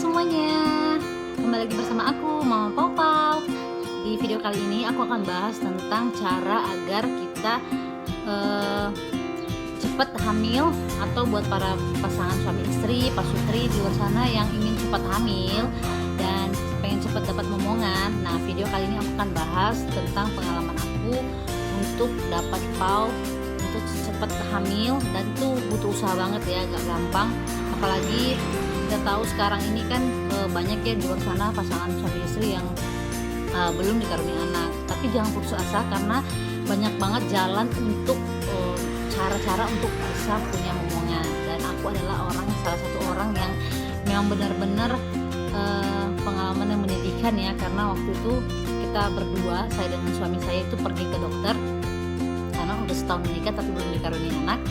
semuanya, kembali lagi bersama aku Mama Pau Pau. Di video kali ini aku akan bahas tentang cara agar kita cepat hamil, atau buat para pasangan suami istri, pasutri di luar sana yang ingin cepat hamil dan pengen cepat dapat momongan. Nah, video kali ini aku akan bahas tentang pengalaman aku untuk dapat PAU, untuk cepat hamil, dan itu butuh usaha banget ya, gak gampang. Apalagi kita tahu sekarang ini kan banyak ya di luar sana pasangan suami istri yang belum dikaruniai anak. Tapi jangan putus asa, karena banyak banget jalan untuk cara-cara untuk bisa punya momongan. Dan aku adalah salah satu orang yang memang benar-benar pengalaman yang menyedihkan ya, karena waktu itu kita berdua, saya dengan suami saya itu pergi ke dokter karena udah setahun menikah tapi belum dikaruniai anak.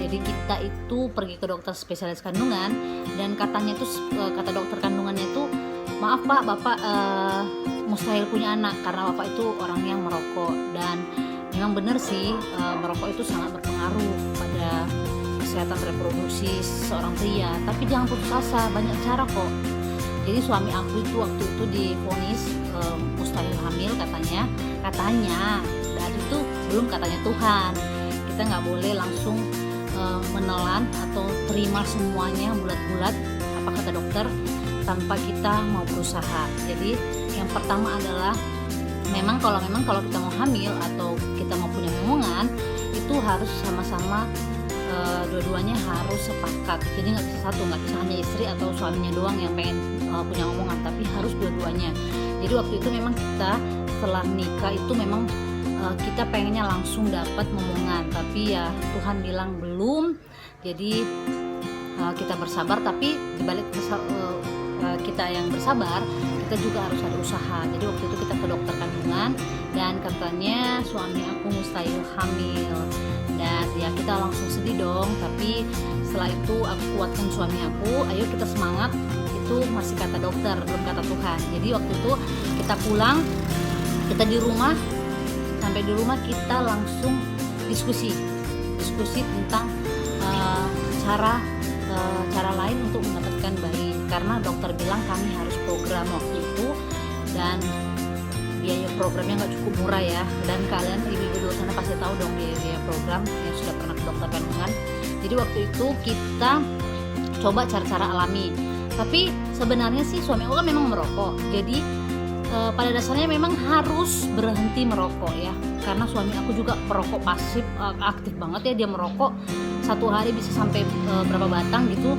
Jadi kita itu pergi ke dokter spesialis kandungan, dan katanya itu kata dokter kandungannya itu, maaf Pak, Bapak mustahil punya anak karena Bapak itu orang yang merokok. Dan memang benar sih, merokok itu sangat berpengaruh pada kesehatan reproduksi seorang pria. Tapi jangan putus asa, banyak cara kok. Jadi suami aku itu waktu itu divonis mustahil hamil katanya, dan itu belum katanya Tuhan. Kita nggak boleh langsung menelan atau terima semuanya bulat-bulat apa kata dokter tanpa kita mau berusaha. Jadi yang pertama adalah kalau kita mau hamil atau kita mau punya momongan, itu harus sama-sama, dua-duanya harus sepakat. Jadi nggak bisa hanya istri atau suaminya doang yang pengen punya momongan, tapi harus dua-duanya. Jadi waktu itu memang kita setelah nikah itu memang kita pengennya langsung dapat momongan, tapi ya Tuhan bilang belum. Jadi kita bersabar, tapi dibalik kita yang bersabar, kita juga harus ada usaha. Jadi waktu itu kita ke dokter kandungan, dan katanya suami aku mustahil hamil, dan ya kita langsung sedih dong. Tapi setelah itu aku kuatkan suami aku, ayo kita semangat, itu masih kata dokter, belum kata Tuhan. Jadi waktu itu kita pulang, kita di rumah, sampai di rumah kita langsung diskusi tentang cara lain untuk mendapatkan bayi, karena dokter bilang kami harus program waktu itu, dan biaya programnya nggak cukup murah ya. Dan kalian ibu-ibu di luar sana pasti tahu dong biaya program yang sudah pernah ke dokter kandungan. Jadi waktu itu kita coba cara-cara alami, tapi sebenarnya sih suami aku kan memang merokok. Jadi pada dasarnya memang harus berhenti merokok ya, karena suami aku juga perokok pasif, aktif banget ya, dia merokok satu hari bisa sampai berapa batang gitu.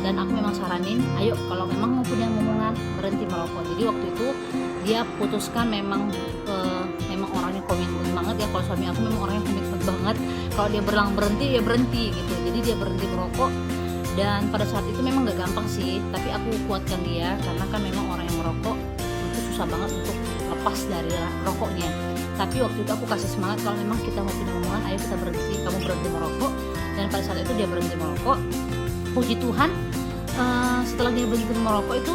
Dan aku memang saranin, ayo kalau memang mau punya momongan, berhenti merokok. Jadi waktu itu dia putuskan, memang orangnya komitmen banget ya. Kalau suami aku memang orangnya komitmen banget, kalau dia bilang berhenti ya berhenti gitu. Jadi dia berhenti merokok, dan pada saat itu memang gak gampang sih, tapi aku kuatkan dia, karena kan memang orang yang merokok itu susah banget untuk lepas dari rokoknya. Tapi waktu itu aku kasih semangat, kalau memang kita mau punya momongan, ayo kita berhenti, kamu berhenti merokok. Dan pada saat itu dia berhenti merokok. Puji Tuhan, setelah dia berhenti merokok itu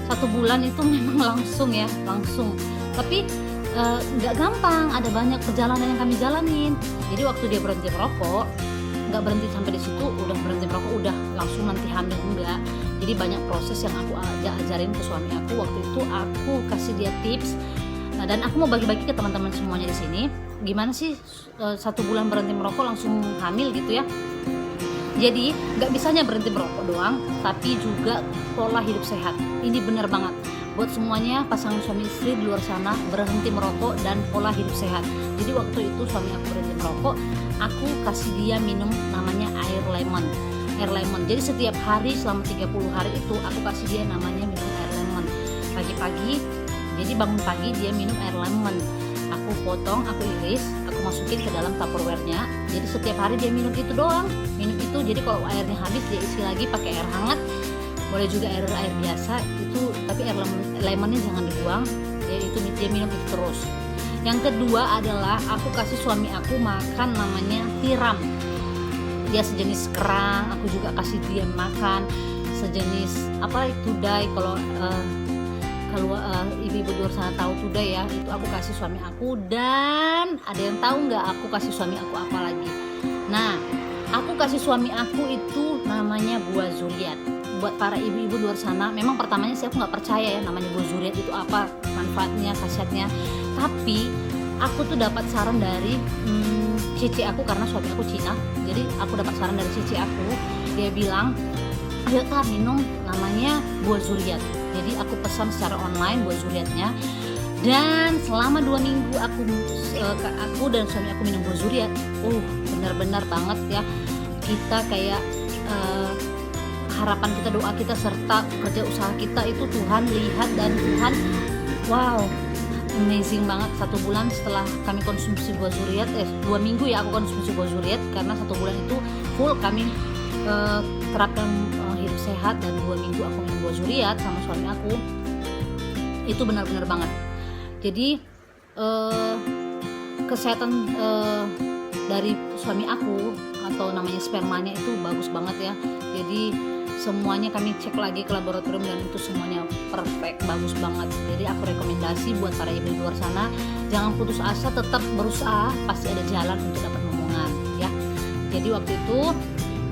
1 bulan itu memang langsung. Tapi nggak gampang, ada banyak perjalanan yang kami jalanin. Jadi waktu dia berhenti merokok, nggak berhenti sampai di situ, udah berhenti merokok udah langsung nanti hamil, enggak. Jadi banyak proses yang aku ajarin ke suami aku. Waktu itu aku kasih dia tips, dan aku mau bagi-bagi ke teman-teman semuanya di sini. Gimana sih 1 bulan berhenti merokok langsung hamil gitu ya? Jadi nggak bisanya berhenti merokok doang, tapi juga pola hidup sehat. Ini benar banget buat semuanya pasangan suami istri di luar sana, berhenti merokok dan pola hidup sehat. Jadi waktu itu suami aku berhenti merokok, aku kasih dia minum namanya air lemon. Jadi setiap hari selama 30 hari itu aku kasih dia namanya minum air lemon. Pagi-pagi, jadi bangun pagi dia minum air lemon. Aku potong, aku iris, aku masukin ke dalam tupperware-nya. Jadi setiap hari dia minum itu doang, Jadi kalau airnya habis dia isi lagi pakai air hangat, boleh juga air biasa itu, tapi air lemonnya jangan dibuang. Dia minum itu terus. Yang kedua adalah aku kasih suami aku makan namanya tiram. Dia sejenis kerang, aku juga kasih dia makan sejenis tudai. Kalau ibu-ibu di luar sana tahu tudai ya, itu aku kasih suami aku. Dan ada yang tahu nggak aku kasih suami aku apa lagi? Nah, aku kasih suami aku itu namanya buah zuriat. buat para ibu-ibu di luar sana, memang pertamanya sih aku nggak percaya ya namanya buah zuriat itu apa manfaatnya, khasiatnya. Tapi aku tuh dapat saran dari cici aku, karena suami aku Cina. Jadi aku dapat saran dari cici aku, dia bilang, ayo Kak minum namanya buah zuriat. Jadi aku pesan secara online buah zuriatnya, dan selama 2 minggu aku dan suami aku minum buah zuriat. Benar-benar banget ya, kita kayak harapan kita, doa kita, serta kerja usaha kita itu Tuhan lihat, dan Tuhan wow, amazing banget. 1 bulan setelah kami konsumsi buah zuriat, 2 minggu ya aku konsumsi buah zuriat, karena 1 bulan itu full kami terapkan hidup sehat, dan 2 minggu aku minum buah zuriat sama suami aku. Itu benar-benar banget. Jadi kesehatan dari suami aku atau namanya spermanya itu bagus banget ya. Jadi semuanya kami cek lagi ke laboratorium, dan itu semuanya perfect, bagus banget. Jadi aku rekomendasi buat para ibu di luar sana, jangan putus asa, tetap berusaha, pasti ada jalan untuk dapat momongan ya. Jadi waktu itu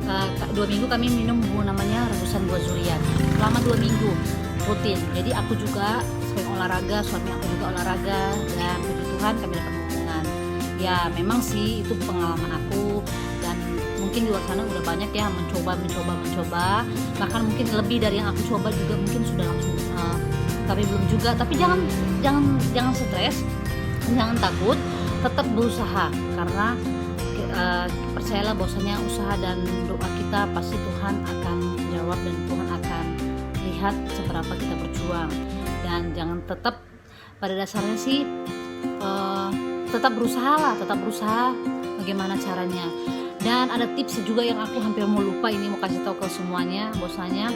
2 minggu kami minum namanya rebusan buah zuriat selama 2 minggu rutin. Jadi aku juga sering olahraga, suami aku juga olahraga, dan puji Tuhan kami dapat momongan. Ya memang sih itu pengalaman aku, dan mungkin di luar sana udah banyak ya mencoba, bahkan mungkin lebih dari yang aku coba juga mungkin sudah langsung, tapi belum juga. Tapi jangan stres, jangan takut, tetap berusaha, karena percayalah bahwasanya usaha dan doa kita pasti Tuhan akan jawab, dan Tuhan akan lihat seberapa kita berjuang. Dan jangan, tetap pada dasarnya sih tetap berusaha bagaimana caranya. Dan ada tips juga yang aku hampir mau lupa, ini mau kasih tahu ke semuanya, bahwasanya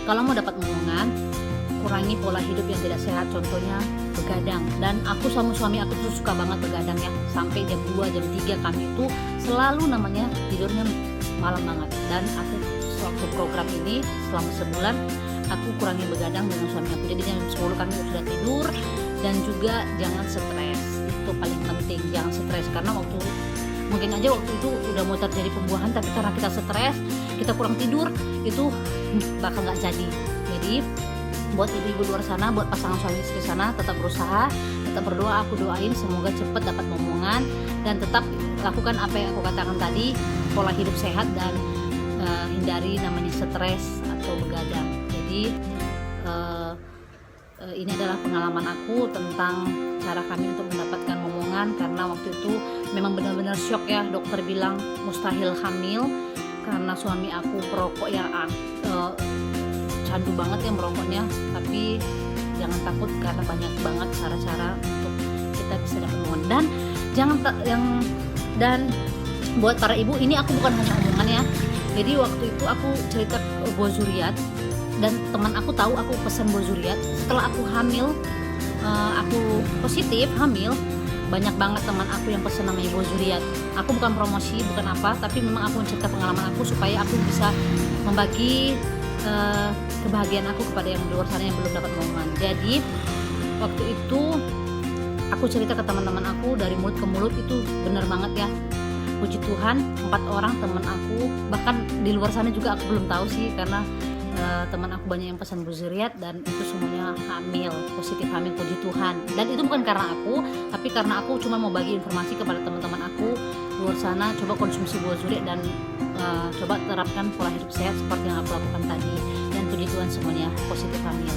kalau mau dapat momongan, kurangi pola hidup yang tidak sehat, contohnya begadang. Dan aku sama suami aku tuh suka banget begadang ya, sampai jam 2, jam 3 kami itu selalu namanya tidurnya malam banget. Dan aku waktu program ini selama sebulan aku kurangi begadang dengan suami aku. Jadi jam 10 kami sudah tidur. Dan juga jangan stres, itu paling penting, jangan stres, karena mungkin aja waktu itu udah mau terjadi pembuahan, tapi karena kita stres, kita kurang tidur, itu bakal nggak jadi. Jadi buat ibu-ibu luar sana, buat pasangan suami istri sana, tetap berusaha, tetap berdoa. Aku doain semoga cepat dapat momongan, dan tetap lakukan apa yang aku katakan tadi, pola hidup sehat, dan hindari namanya stres atau begadang. Jadi ini adalah pengalaman aku tentang cara kami untuk mendapatkan momongan, karena waktu itu memang benar-benar shock ya, dokter bilang mustahil hamil karena suami aku perokok yang candu banget ya merokoknya. Tapi jangan takut, karena banyak banget cara-cara untuk kita bisa dapat momongan. Dan buat para ibu, ini aku bukan hanya omongan ya. Jadi waktu itu aku cerita buah zuriat, dan teman aku tahu aku pesan buah zuriat. Setelah aku hamil, aku positif hamil, banyak banget teman aku yang pesan namanya buah zuriat. Aku bukan promosi, bukan apa, tapi memang aku cerita pengalaman aku supaya aku bisa membagi kebahagiaan aku kepada yang di luar sana yang belum dapat momongan. Jadi waktu itu aku cerita ke teman-teman aku, dari mulut ke mulut, itu benar banget ya. Puji Tuhan, 4 orang teman aku, bahkan di luar sana juga aku belum tahu sih, karena teman aku banyak yang pesan buah zuriat, dan itu semuanya hamil, positif hamil, puji Tuhan. Dan itu bukan karena aku, tapi karena aku cuma mau bagi informasi kepada teman-teman aku luar sana, coba konsumsi buah zuriat, dan coba terapkan pola hidup sehat seperti yang aku lakukan tadi. Dan puji Tuhan semuanya positif hamil.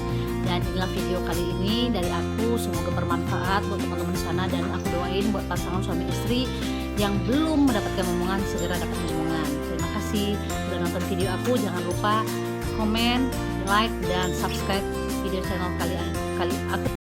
Dan inilah video kali ini dari aku, semoga bermanfaat buat teman-teman di sana, dan aku doain buat pasangan suami istri yang belum mendapatkan momongan segera dapat momongan. Terima kasih udah nonton video aku. Jangan lupa komen, like, dan subscribe video channel kali aku.